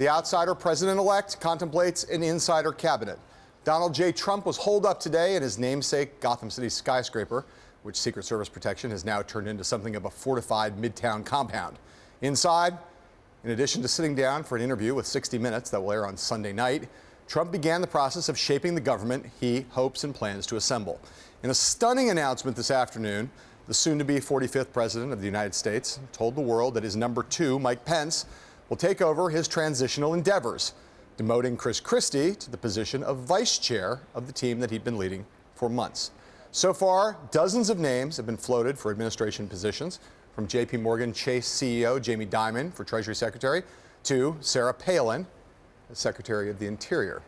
The outsider president-elect contemplates an insider cabinet. Donald J. Trump was holed up today in his namesake Gotham City skyscraper, which Secret Service protection has now turned into something of a fortified midtown compound. Inside, in addition to sitting down for an interview with 60 Minutes that will air on Sunday night, Trump began the process of shaping the government he hopes and plans to assemble. In a stunning announcement this afternoon, the soon-to-be 45th president of the United States told the world that his number two, Mike Pence, will take over his transitional endeavors, demoting Chris Christie to the position of vice chair of the team that he'd been leading for months. So far, dozens of names have been floated for administration positions, from J.P. Morgan Chase CEO Jamie Dimon for Treasury Secretary to Sarah Palin, as Secretary of the Interior.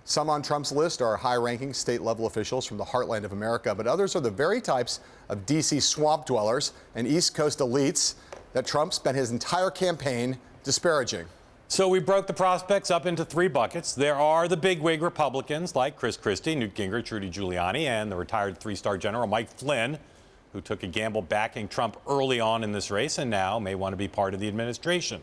Some on Trump's list are high-ranking state-level officials from the heartland of America, but others are the very types of D.C. swamp dwellers and East Coast elites that Trump spent his entire campaign disparaging. So we broke the prospects up into three buckets. There are the bigwig Republicans like Chris Christie, Newt Gingrich, Rudy Giuliani, and the retired three-star general Mike Flynn, who took a gamble backing Trump early on in this race and now may want to be part of the administration.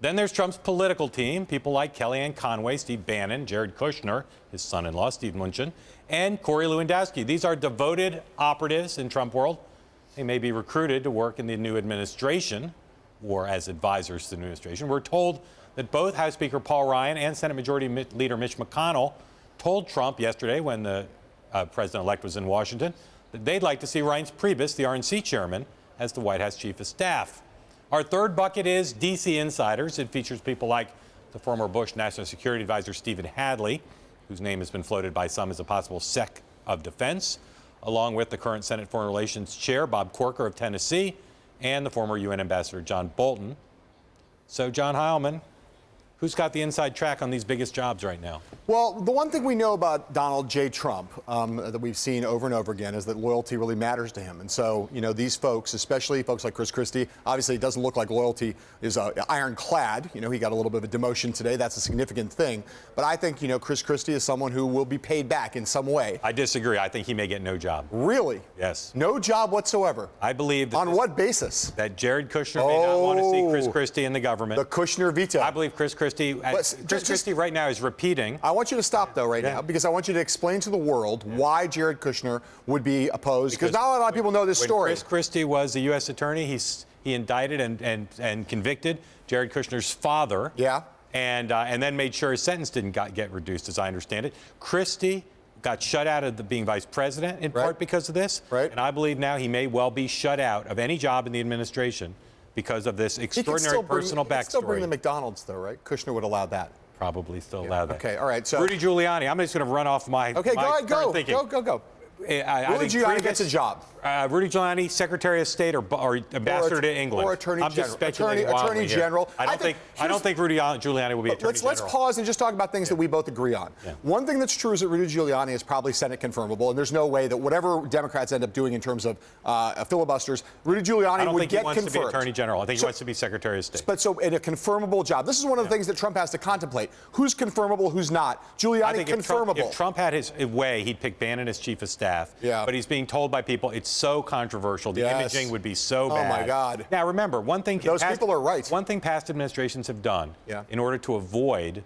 Then there's Trump's political team, people like Kellyanne Conway, Steve Bannon, Jared Kushner, his son-in-law, Steve Mnuchin, and Corey Lewandowski. These are devoted operatives in Trump world. They may be recruited to work in the new administration or as advisors to the administration. We're told that both House Speaker Paul Ryan and Senate Majority Leader Mitch McConnell told Trump yesterday when the president-elect was in Washington that they'd like to see Reince Priebus, the RNC chairman, as the White House chief of staff. Our third bucket is D.C. insiders. It features people like the former Bush National Security Advisor Stephen Hadley, whose name has been floated by some as a possible Sec of Defense, along with the current Senate Foreign Relations Chair Bob Corker of Tennessee and the former UN Ambassador John Bolton. So, John Heilemann, who's got the inside track on these biggest jobs right now? Well, the one thing we know about Donald J. Trump that we've seen over and over again is that loyalty really matters to him. And so, these folks, especially folks like Chris Christie, obviously it doesn't look like loyalty is ironclad. He got a little bit of a demotion today. That's a significant thing. But I think, Chris Christie is someone who will be paid back in some way. I disagree. I think he may get no job. Really? Yes. No job whatsoever? I believe that. On what basis? That Jared Kushner may not want to see Chris Christie in the government. The Kushner veto. I believe Chris Christie, Christie right now is repeating. I want you to stop, though, now, because I want you to explain to the world why Jared Kushner would be opposed, because not a lot of people know this story. Chris Christie was the U.S. attorney. He indicted and convicted Jared Kushner's father. Yeah. And then made sure his sentence didn't get reduced, as I understand it. Christie got shut out of being vice president in part because of this. Right. And I believe now he may well be shut out of any job in the administration because of this extraordinary personal backstory. He can still bring the McDonald's, though, right? Kushner would allow that. Probably still allow that. Okay, all right. So Rudy Giuliani, I'm just going to run off my Okay, my go. thinking. Go. Rudy Giuliani gets a job. Rudy Giuliani, Secretary of State or Ambassador to England. Or Attorney I'm General. just speculating Attorney General. I don't think Rudy Giuliani will be Attorney General. Let's pause and just talk about things that we both agree on. Yeah. One thing that's true is that Rudy Giuliani is probably Senate confirmable, and there's no way that whatever Democrats end up doing in terms of filibusters, Rudy Giuliani would get confirmed. I don't think he wants to be Attorney General. I think he wants to be Secretary of State. But so in a confirmable job, this is one of the things that Trump has to contemplate. Who's confirmable, who's not? Giuliani confirmable. If Trump had his way, he'd pick Bannon as chief of staff. Yeah. But he's being told by people it's so controversial. The imaging would be so bad. Oh, my God. Now, remember, one thing those people are right. One thing past administrations have done in order to avoid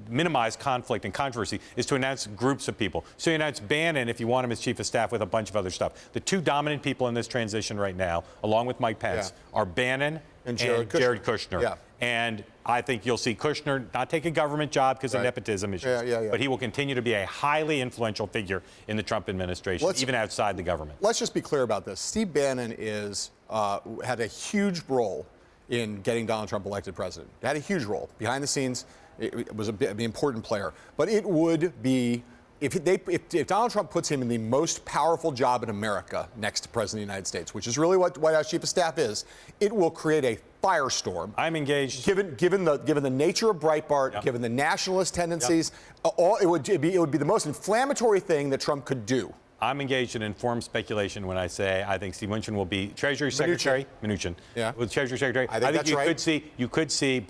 minimize conflict and controversy is to announce groups of people. So you announce Bannon if you want him as chief of staff with a bunch of other stuff. The two dominant people in this transition right now, along with Mike Pence, are Bannon and Jared Kushner. Yeah. And I think you'll see Kushner not take a government job because of nepotism issues, but he will continue to be a highly influential figure in the Trump administration, even outside the government. Let's just be clear about this. Steve Bannon had a huge role in getting Donald Trump elected president. It had a huge role. Behind the scenes, it was an important player. But it would be, if Donald Trump puts him in the most powerful job in America next to President of the United States, which is really what White House Chief of Staff is, it will create a firestorm. I'm engaged. Given the nature of Breitbart, given the nationalist tendencies, it would be the most inflammatory thing that Trump could do. I'm engaged in informed speculation when I say I think Steve Mnuchin will be Treasury Secretary. Mnuchin. Yeah. With Treasury Secretary. I think that's right. You could see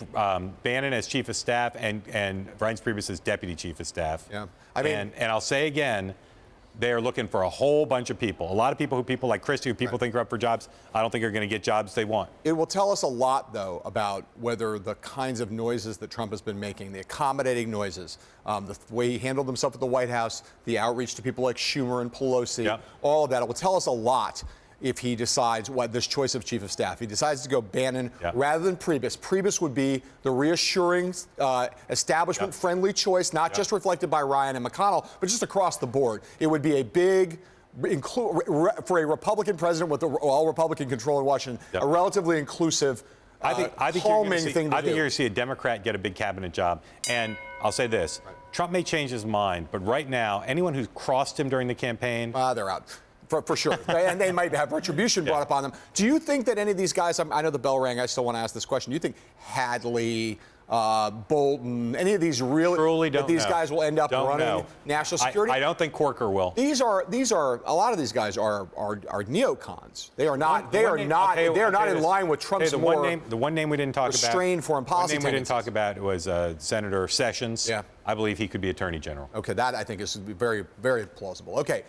Bannon as chief of staff and Reince Priebus as deputy chief of staff. Yeah. And I'll say again, they're looking for a whole bunch of people. A lot of people like Christie, who people think are up for jobs, I don't think are going to get jobs they want. It will tell us a lot, though, about whether the kinds of noises that Trump has been making, the accommodating noises, the way he handled himself at the White House, the outreach to people like Schumer and Pelosi, all of that. It will tell us a lot if he decides what this choice of chief of staff. He decides to go Bannon rather than Priebus. Priebus would be the reassuring, establishment-friendly choice, not just reflected by Ryan and McConnell, but just across the board. It would be a big, for a Republican president with all Republican control in Washington, a relatively inclusive, I think calming thing to do. I think you're going to see a Democrat get a big cabinet job. And I'll say this, Trump may change his mind, but right now, anyone who's crossed him during the campaign... they're out. For sure. And they might have retribution brought up on them. Do you think that any of these guys, I know the bell rang, I still want to ask this question. Do you think Hadley, Bolton, any of these really, these guys will end up running national security? I don't think Corker will. These are a lot of these guys are neocons. They are not in line with Trump's the one name we didn't talk about. Restrained foreign policy. The one name we didn't talk about was Senator Sessions. Yeah. I believe he could be Attorney General. Okay, that I think is very, very plausible. Okay.